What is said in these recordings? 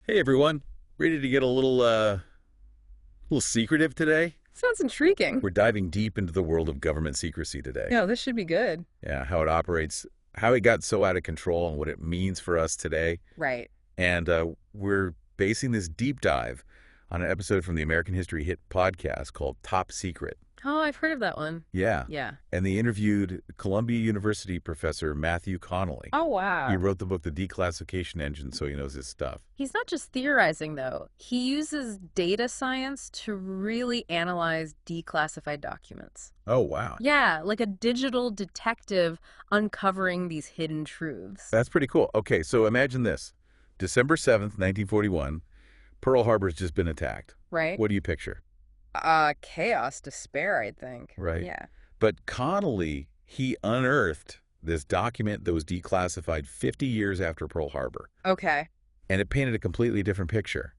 Hey everyone, ready to get a little secretive today? Sounds intriguing. We're diving deep into the world of government secrecy today. Yeah, this should be good. Yeah, how it operates, how it got so out of control, and what it means for us today. Right. And we're basing this deep dive on an episode from the American History Hit podcast called Top Secret. Oh, I've heard of that one. Yeah, Yeah. and they interviewed Columbia University professor Matthew Connelly. Oh, He wow. wrote the book The Declassification Engine, so he knows his stuff. He's not just theorizing, though. He uses data science to really analyze declassified documents. Oh, wow. Yeah, like a digital detective uncovering these hidden truths. That's pretty cool. Okay, so imagine this. December 7th, 1941, Pearl Harbor's just been attacked. Right? What do you picture? Chaos, despair, I think. Right. Yeah. But Connolly, he unearthed this document that was declassified 50 years after Pearl Harbor, Okay. and it painted a completely different picture.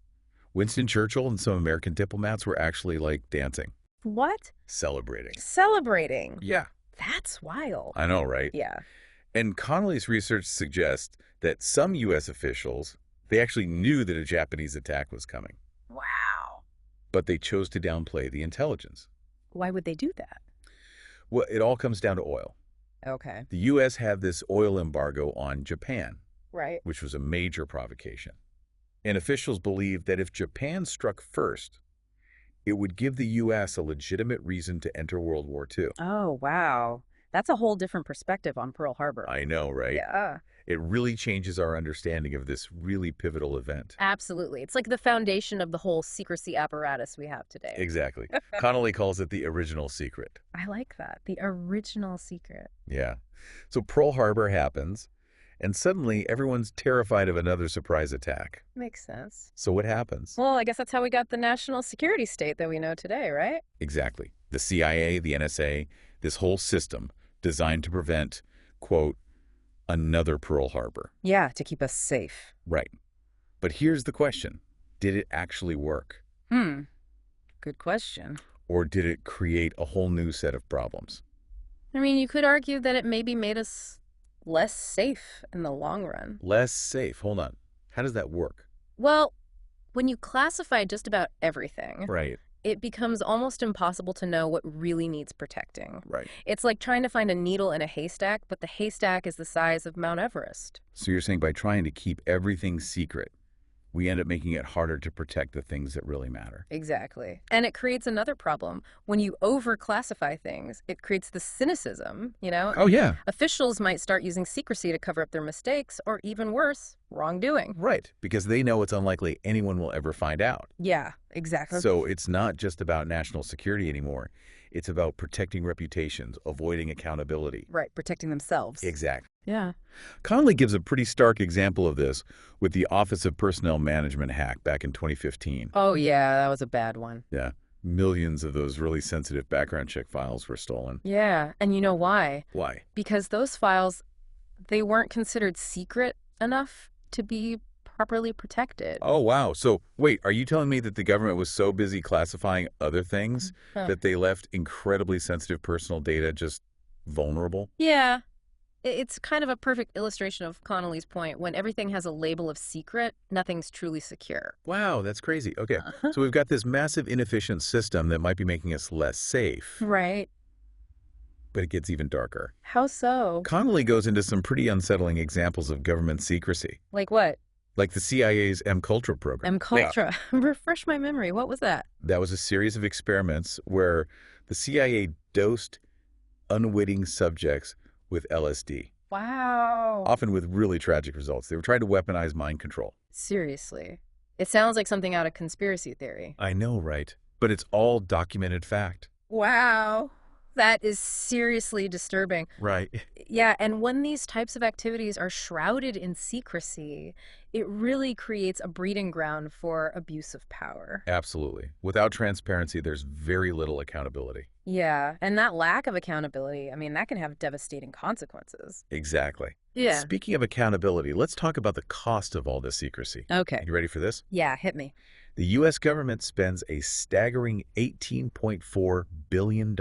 Winston Churchill and some American diplomats were actually like dancing, What? celebrating. Celebrating. Yeah, That's wild. I know, right? Yeah. And Connolly's research suggests that some U.S. officials, they actually knew that a Japanese attack was coming, Wow. but they chose to downplay the intelligence. Why would they do that? Well, it all comes down to oil. Okay. The U.S. had this oil embargo on Japan, Right. which was a major provocation. And officials believed that if Japan struck first, it would give the U.S. a legitimate reason to enter World War II. Oh, wow. That's a whole different perspective on Pearl Harbor. I know, right? Yeah, It really changes our understanding of this really pivotal event. absolutely. It's like the foundation of the whole secrecy apparatus we have today. Exactly. Connolly calls it the original secret. I like that. The original secret. Yeah. So Pearl Harbor happens, and suddenly everyone's terrified of another surprise attack. Makes sense. So what happens? Well, I guess that's how we got the national security state that we know today, right? Exactly. The CIA, the NSA, this whole system designed to prevent, quote, another Pearl Harbor. Yeah, to keep us safe. Right. But here's the question. Did it actually work? Good question. Or did it create a whole new set of problems? I mean, you could argue that it maybe made us less safe in the long run. Less safe. Hold on. How does that work? Well, when you classify just about everything, Right. it becomes almost impossible to know what really needs protecting. Right. It's like trying to find a needle in a haystack, but the haystack is the size of Mount Everest. So you're saying by trying to keep everything secret, we end up making it harder to protect the things that really matter. Exactly. And it creates another problem. When you overclassify things, it creates the cynicism, Oh, yeah. Officials might start using secrecy to cover up their mistakes, or even worse, wrongdoing. Right. Because they know it's unlikely anyone will ever find out. Yeah, exactly. So it's not just about national security anymore. It's about protecting reputations, avoiding accountability. Right, protecting themselves. Exactly. Yeah. Connolly gives a pretty stark example of this with the Office of Personnel Management hack back in 2015. Oh, yeah, that was a bad one. Yeah. Millions of those really sensitive background check files were stolen. Yeah, and you know why? Why? Because those files, they weren't considered secret enough to be properly protected. Oh, wow. So, wait, are you telling me that the government was so busy classifying other things Huh. that they left incredibly sensitive personal data just vulnerable? Yeah. It's kind of a perfect illustration of Connolly's point. When everything has a label of secret, nothing's truly secure. Wow, that's crazy. Okay, Uh-huh. so we've got this massive inefficient system that might be making us less safe, Right. but it gets even darker. How so? Connolly goes into some pretty unsettling examples of government secrecy, Like what? like the CIA's MKUltra program. MKUltra. Refresh my memory. What was that? That was a series of experiments where the CIA dosed unwitting subjects with LSD, Wow. often with really tragic results. They were trying to weaponize mind control. Seriously. It sounds like something out of conspiracy theory. I know, right? But it's all documented fact. Wow. That is seriously disturbing. Right. Yeah, and when these types of activities are shrouded in secrecy, it really creates a breeding ground for abuse of power. Absolutely. Without transparency, there's very little accountability. Yeah, and that lack of accountability, I mean, that can have devastating consequences. Exactly. Yeah. Speaking of accountability, let's talk about the cost of all this secrecy. Okay. You ready for this? Yeah, hit me. The U.S. government spends a staggering $18.4 billion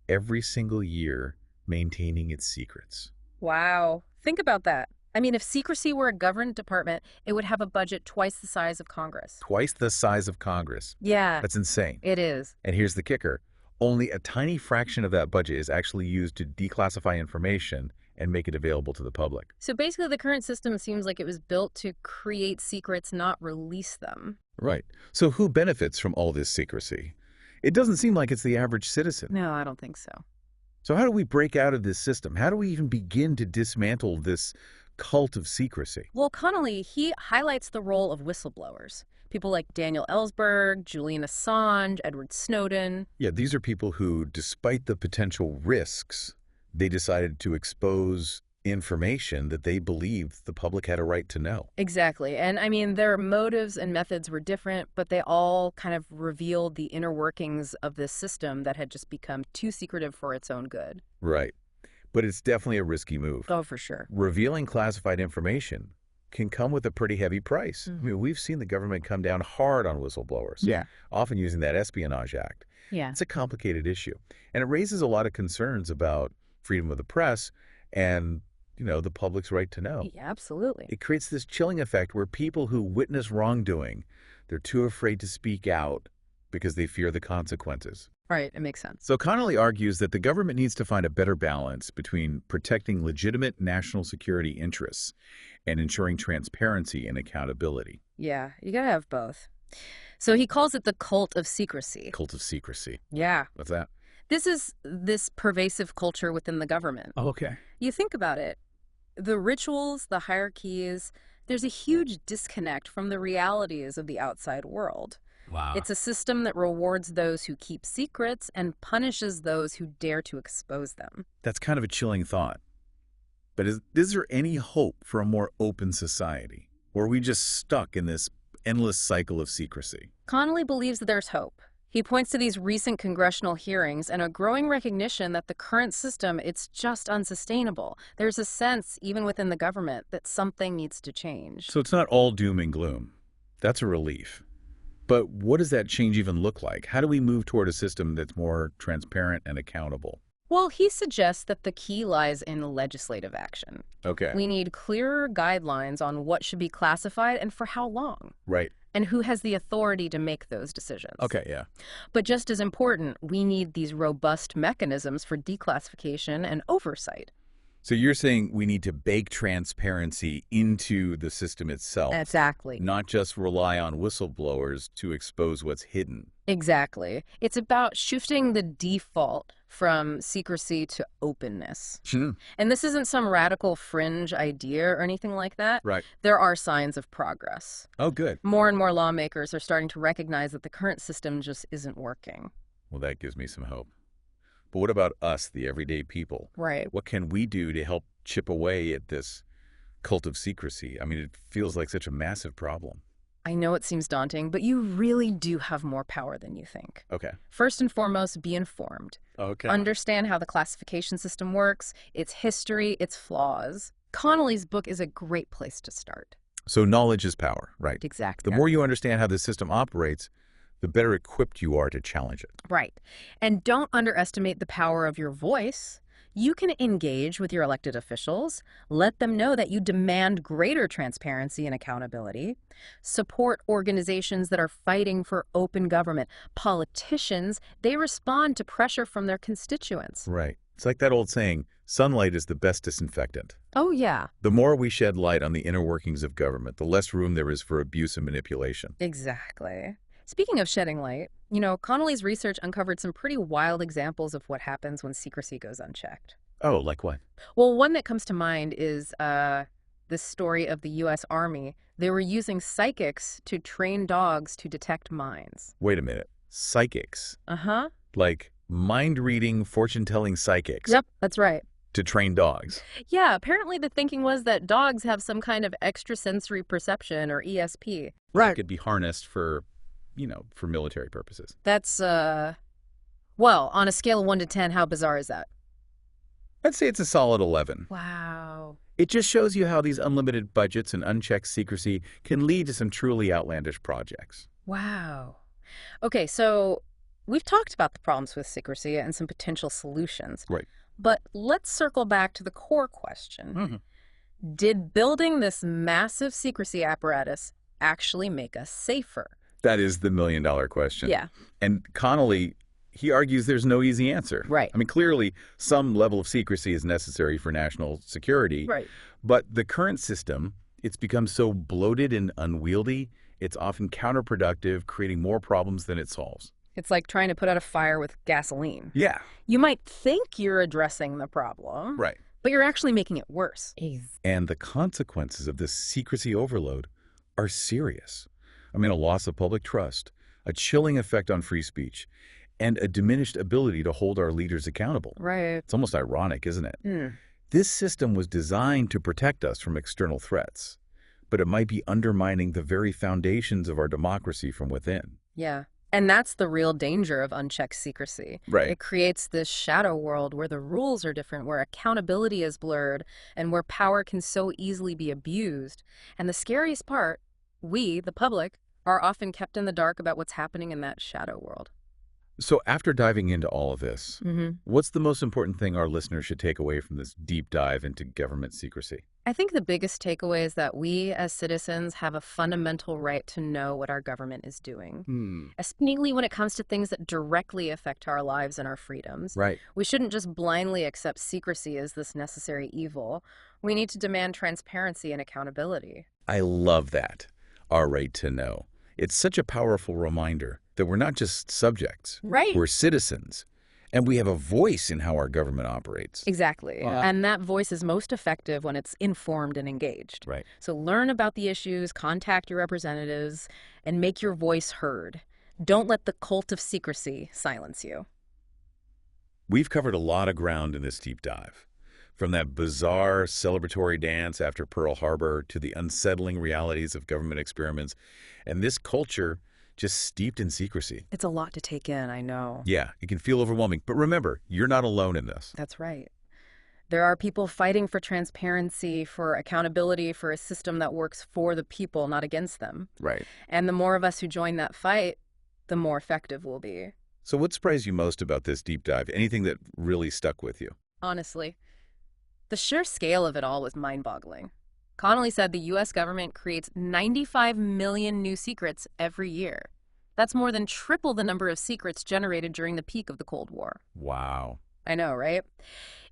every single year maintaining its secrets. Wow. Think about that. I mean, if secrecy were a government department, it would have a budget twice the size of Congress. Twice the size of Congress. Yeah, That's insane. it is. And here's the kicker. Only a tiny fraction of that budget is actually used to declassify information and make it available to the public. So basically, the current system seems like it was built to create secrets, not release them. Right. So who benefits from all this secrecy? It doesn't seem like it's the average citizen. No, I don't think so. So how do we break out of this system? How do we even begin to dismantle this cult of secrecy? Well, Connelly, he highlights the role of whistleblowers. People like Daniel Ellsberg, Julian Assange, Edward Snowden. Yeah, these are people who, despite the potential risks, they decided to expose information that they believed the public had a right to know. Exactly. And I mean, their motives and methods were different, but they all kind of revealed the inner workings of this system that had just become too secretive for its own good. Right. But it's definitely a risky move. Oh, for sure. Revealing classified information can come with a pretty heavy price. I mean, we've seen the government come down hard on whistleblowers, often using that Espionage Act. Yeah. It's a complicated issue, and it raises a lot of concerns about freedom of the press and, the public's right to know. Yeah, absolutely. It creates this chilling effect where people who witness wrongdoing, they're too afraid to speak out because they fear the consequences. Right, it makes sense. So Connelly argues that the government needs to find a better balance between protecting legitimate national security interests and ensuring transparency and accountability. Yeah, you gotta have both. So he calls it the cult of secrecy. Cult of secrecy. Yeah. What's that? This is this pervasive culture within the government. Oh, okay. You think about it. The rituals, the hierarchies, there's a huge disconnect from the realities of the outside world. Wow. It's a system that rewards those who keep secrets and punishes those who dare to expose them. That's kind of a chilling thought. But is there any hope for a more open society? Or are we just stuck in this endless cycle of secrecy? Connelly believes that there's hope. He points to these recent congressional hearings and a growing recognition that the current system, it's just unsustainable. There's a sense, even within the government, that something needs to change. So it's not all doom and gloom. That's a relief. But what does that change even look like? How do we move toward a system that's more transparent and accountable? Well, he suggests that the key lies in legislative action. Okay. We need clearer guidelines on what should be classified and for how long, Right. and who has the authority to make those decisions. Okay, yeah. But just as important, we need these robust mechanisms for declassification and oversight. So you're saying we need to bake transparency into the system itself. Exactly. Not just rely on whistleblowers to expose what's hidden. Exactly. It's about shifting the default from secrecy to openness. And this isn't some radical fringe idea or anything like that. Right. There are signs of progress. Oh, good. More and more lawmakers are starting to recognize that the current system just isn't working. Well, that gives me some hope. But what about us, the everyday people? Right. What can we do to help chip away at this cult of secrecy? I mean, it feels like such a massive problem. I know it seems daunting, but you really do have more power than you think. Okay. First and foremost, be informed. Okay. Understand how the classification system works, its history, its flaws. Connelly's book is a great place to start. So knowledge is power, right? Exactly. The more you understand how the system operates, the better equipped you are to challenge it. Right. And don't underestimate the power of your voice. You can engage with your elected officials, let them know that you demand greater transparency and accountability, support organizations that are fighting for open government. Politicians, they respond to pressure from their constituents. Right. It's like that old saying, sunlight is the best disinfectant. Oh, yeah. The more we shed light on the inner workings of government, the less room there is for abuse and manipulation. Exactly. Speaking of shedding light, Connelly's research uncovered some pretty wild examples of what happens when secrecy goes unchecked. Oh, like what? Well, one that comes to mind is this story of the U.S. Army. They were using psychics to train dogs to detect minds. Wait a minute. Psychics? Uh-huh. Like mind-reading, fortune-telling psychics? Yep, that's right. To train dogs? Yeah, apparently the thinking was that dogs have some kind of extrasensory perception, or ESP. Right. It could be harnessed for military purposes. That's, well, on a scale of 1 to 10, how bizarre is that? I'd say it's a solid 11. Wow. It just shows you how these unlimited budgets and unchecked secrecy can lead to some truly outlandish projects. Wow. Okay, so we've talked about the problems with secrecy and some potential solutions. Right. But let's circle back to the core question. Did building this massive secrecy apparatus actually make us safer? That is the million-dollar question. Yeah. And Connelly, he argues there's no easy answer. Right. I mean, clearly, some level of secrecy is necessary for national security. Right. But the current system, it's become so bloated and unwieldy, it's often counterproductive, creating more problems than it solves. It's like trying to put out a fire with gasoline. Yeah. You might think you're addressing the problem, Right. but you're actually making it worse. And the consequences of this secrecy overload are serious. I mean, a loss of public trust, a chilling effect on free speech, and a diminished ability to hold our leaders accountable. Right. It's almost ironic, isn't it? This system was designed to protect us from external threats, but it might be undermining the very foundations of our democracy from within. Yeah. And that's the real danger of unchecked secrecy. Right. It creates this shadow world where the rules are different, where accountability is blurred, and where power can so easily be abused. And the scariest part, we, the public, are often kept in the dark about what's happening in that shadow world. So after diving into all of this, what's the most important thing our listeners should take away from this deep dive into government secrecy? I think the biggest takeaway is that we as citizens have a fundamental right to know what our government is doing, especially when it comes to things that directly affect our lives and our freedoms. Right. We shouldn't just blindly accept secrecy as this necessary evil. We need to demand transparency and accountability. I love that. Our right to know. It's such a powerful reminder that we're not just subjects. Right. We're citizens. And we have a voice in how our government operates. Exactly. And that voice is most effective when it's informed and engaged. Right. So learn about the issues, contact your representatives, and make your voice heard. Don't let the cult of secrecy silence you. We've covered a lot of ground in this deep dive. From that bizarre celebratory dance after Pearl Harbor to the unsettling realities of government experiments, and this culture just steeped in secrecy. It's a lot to take in, I know. Yeah, it can feel overwhelming. But remember, you're not alone in this. That's right. There are people fighting for transparency, for accountability, for a system that works for the people, not against them. Right. And the more of us who join that fight, the more effective we'll be. So what surprised you most about this deep dive? Anything that really stuck with you? Honestly, the sheer scale of it all was mind-boggling. Connelly said the U.S. government creates 95 million new secrets every year. That's more than triple the number of secrets generated during the peak of the Cold War. Wow. I know, right?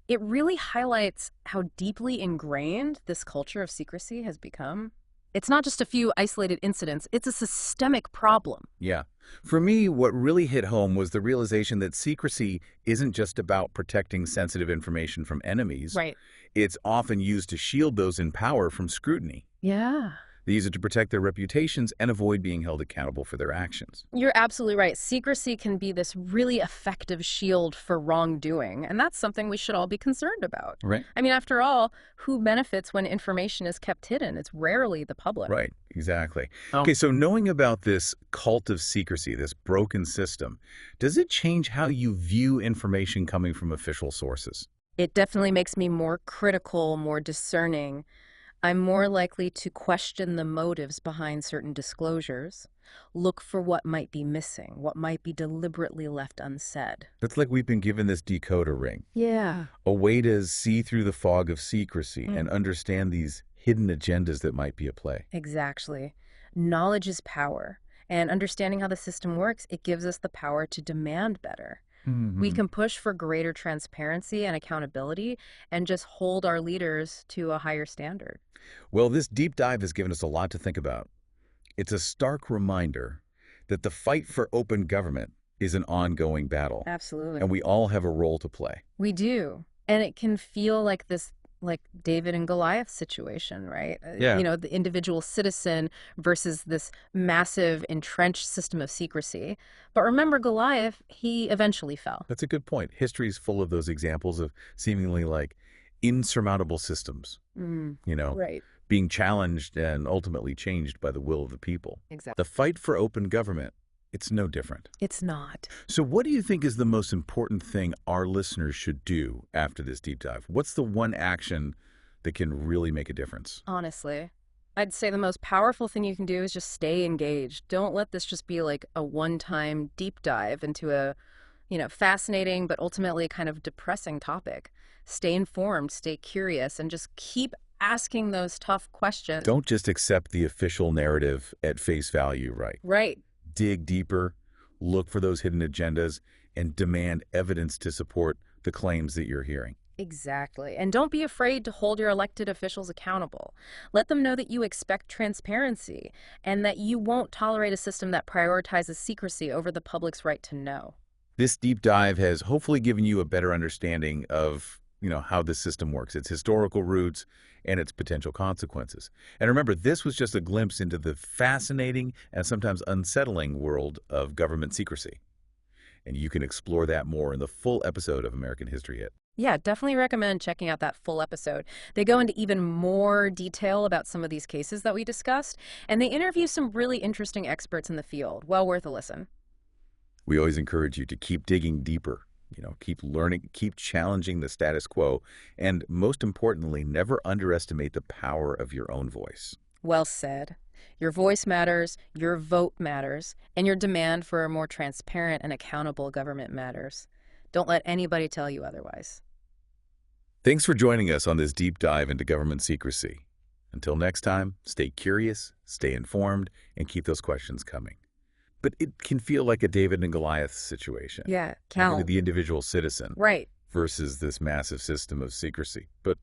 It really highlights how deeply ingrained this culture of secrecy has become. It's not just a few isolated incidents, it's a systemic problem. Yeah. For me, what really hit home was the realization that secrecy isn't just about protecting sensitive information from enemies. Right. It's often used to shield those in power from scrutiny. Yeah. They use it to protect their reputations and avoid being held accountable for their actions. You're absolutely right. Secrecy can be this really effective shield for wrongdoing, and that's something we should all be concerned about. Right. I mean, after all, who benefits when information is kept hidden? It's rarely the public. Right, exactly. Okay, so knowing about this cult of secrecy, this broken system, does it change how you view information coming from official sources? It definitely makes me more critical, more discerning. I'm more likely to question the motives behind certain disclosures, look for what might be missing, what might be deliberately left unsaid. It's like we've been given this decoder ring, Yeah. a way to see through the fog of secrecy and understand these hidden agendas that might be at play. Exactly. Knowledge is power, and understanding how the system works, it gives us the power to demand better. We can push for greater transparency and accountability and just hold our leaders to a higher standard. Well, this deep dive has given us a lot to think about. It's a stark reminder that the fight for open government is an ongoing battle. Absolutely. And we all have a role to play. We do. And it can feel like this, like David and Goliath situation, right? Yeah. You know, the individual citizen versus this massive entrenched system of secrecy. But remember, Goliath, he eventually fell. That's a good point. History is full of those examples of seemingly like insurmountable systems, Right. being challenged and ultimately changed by the will of the people. Exactly. The fight for open government, it's no different. It's not. So what do you think is the most important thing our listeners should do after this deep dive? What's the one action that can really make a difference? Honestly, I'd say the most powerful thing you can do is just stay engaged. Don't let this just be like a one-time deep dive into a, fascinating but ultimately kind of depressing topic. Stay informed, stay curious, and just keep asking those tough questions. Don't just accept the official narrative at face value, right? Right. Dig deeper, look for those hidden agendas, and demand evidence to support the claims that you're hearing. Exactly. And don't be afraid to hold your elected officials accountable. Let them know that you expect transparency and that you won't tolerate a system that prioritizes secrecy over the public's right to know. This deep dive has hopefully given you a better understanding of, how this system works, its historical roots, and its potential consequences. And remember, this was just a glimpse into the fascinating and sometimes unsettling world of government secrecy. And you can explore that more in the full episode of American History Hit. Yeah, definitely recommend checking out that full episode. They go into even more detail about some of these cases that we discussed, and they interview some really interesting experts in the field. Well worth a listen. We always encourage you to keep digging deeper, keep learning, keep challenging the status quo, and most importantly, never underestimate the power of your own voice. Well said. Your voice matters, your vote matters, and your demand for a more transparent and accountable government matters. Don't let anybody tell you otherwise. Thanks for joining us on this deep dive into government secrecy. Until next time, stay curious, stay informed, and keep those questions coming. But it can feel like a David and Goliath situation. Yeah, The individual citizen Right. versus this massive system of secrecy. But,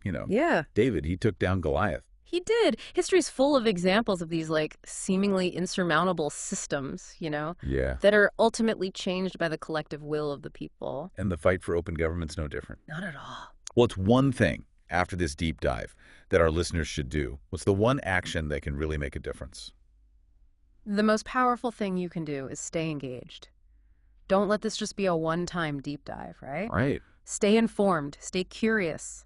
Yeah. David, he took down Goliath. He did. History's full of examples of these, seemingly insurmountable systems, Yeah. that are ultimately changed by the collective will of the people. And the fight for open government's no different. Not at all. Well, it's one thing after this deep dive that our listeners should do. What's the one action that can really make a difference? The most powerful thing you can do is stay engaged. Don't let this just be a one-time deep dive, right? Right. Stay informed. Stay curious.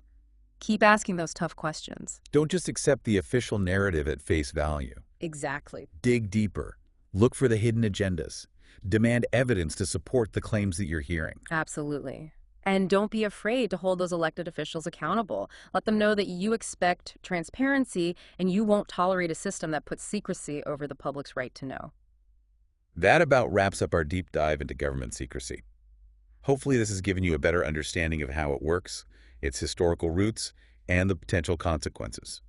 Keep asking those tough questions. Don't just accept the official narrative at face value. Exactly. Dig deeper. Look for the hidden agendas. Demand evidence to support the claims that you're hearing. Absolutely. And don't be afraid to hold those elected officials accountable. Let them know that you expect transparency and you won't tolerate a system that puts secrecy over the public's right to know. That about wraps up our deep dive into government secrecy. Hopefully this has given you a better understanding of how it works, its historical roots, and the potential consequences.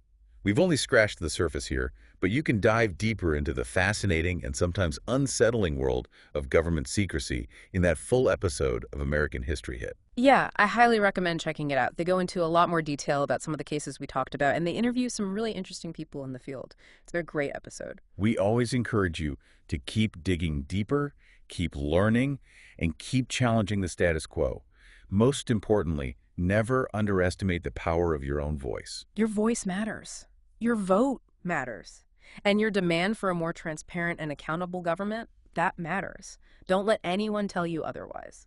We've only scratched the surface here, but you can dive deeper into the fascinating and sometimes unsettling world of government secrecy in that full episode of American History Hit. Yeah, I highly recommend checking it out. They go into a lot more detail about some of the cases we talked about, and they interview some really interesting people in the field. It's a great episode. We always encourage you to keep digging deeper, keep learning, and keep challenging the status quo. Most importantly, never underestimate the power of your own voice. Your voice matters. Your vote matters. And your demand for a more transparent and accountable government, that matters. Don't let anyone tell you otherwise.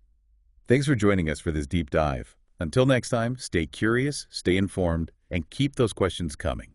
Thanks for joining us for this deep dive. Until next time, stay curious, stay informed, and keep those questions coming.